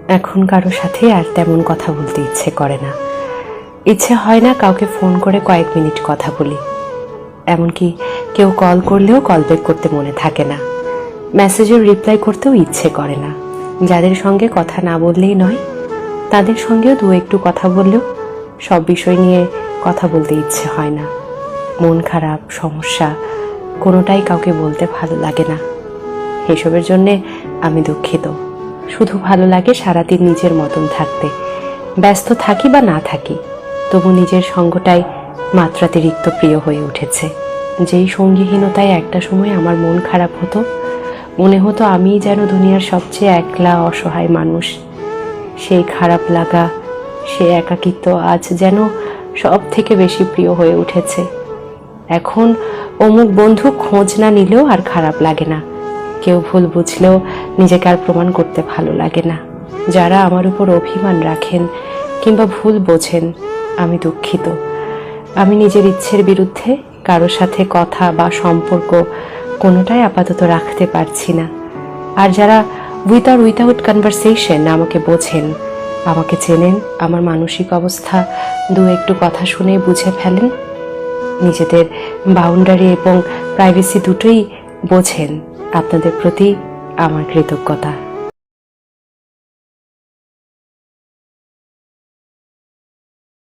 এখন কারো সাথে আর তেমন কথা বলতে ইচ্ছে করে না। ইচ্ছে হয় না কাউকে ফোন করে কয়েক মিনিট কথা বলি। এমনকি কেউ কল করলেও কল ব্যাক করতে মনে থাকে না। মেসেজের রিপ্লাই করতেও ইচ্ছে করে না। যাদের সঙ্গে কথা না বললেই নয়, তাদের সঙ্গেও দু একটু কথা বললেও সব বিষয় নিয়ে কথা বলতে ইচ্ছে হয় না। মন খারাপ, সমস্যা কোনোটাই কাউকে বলতে ভালো লাগে না। এসবের জন্যে আমি দুঃখিত। শুধু ভালো লাগে সারাদিন নিজের মতন থাকতে। ব্যস্ত থাকি বা না থাকি, তবু নিজের সঙ্গটাই মাত্রাতিরিক্ত প্রিয় হয়ে উঠেছে। যেই সঙ্গীহীনতায় একটা সময় আমার মন খারাপ হতো, মনে হতো আমিই যেন দুনিয়ার সবচেয়ে একলা অসহায় মানুষ। সেই খারাপ লাগা, সে একাকিত্ব আজ যেন সব থেকে বেশি প্রিয় হয়ে উঠেছে। এখন অমুক বন্ধু খোঁজ না নিলেও আর খারাপ লাগে না। কেউ ভুল বুঝলেও নিজেকে আর প্রমাণ করতে ভালো লাগে না। যারা আমার উপর অভিমান রাখেন কিংবা ভুল বোঝেন, আমি দুঃখিত। আমি নিজের ইচ্ছের বিরুদ্ধে কারোর সাথে কথা বা সম্পর্ক কোনোটাই আপাতত রাখতে পারছি না। আর যারা উইথাউট কনভারসেশন আমাকে বোঝেন, আমাকে চেনেন, আমার মানসিক অবস্থা দু একটু কথা শুনে বুঝে ফেলেন, নিজেদের বাউন্ডারি এবং প্রাইভেসি দুটোই বোঝেন, আপনাদের প্রতি আমার কৃতজ্ঞতা।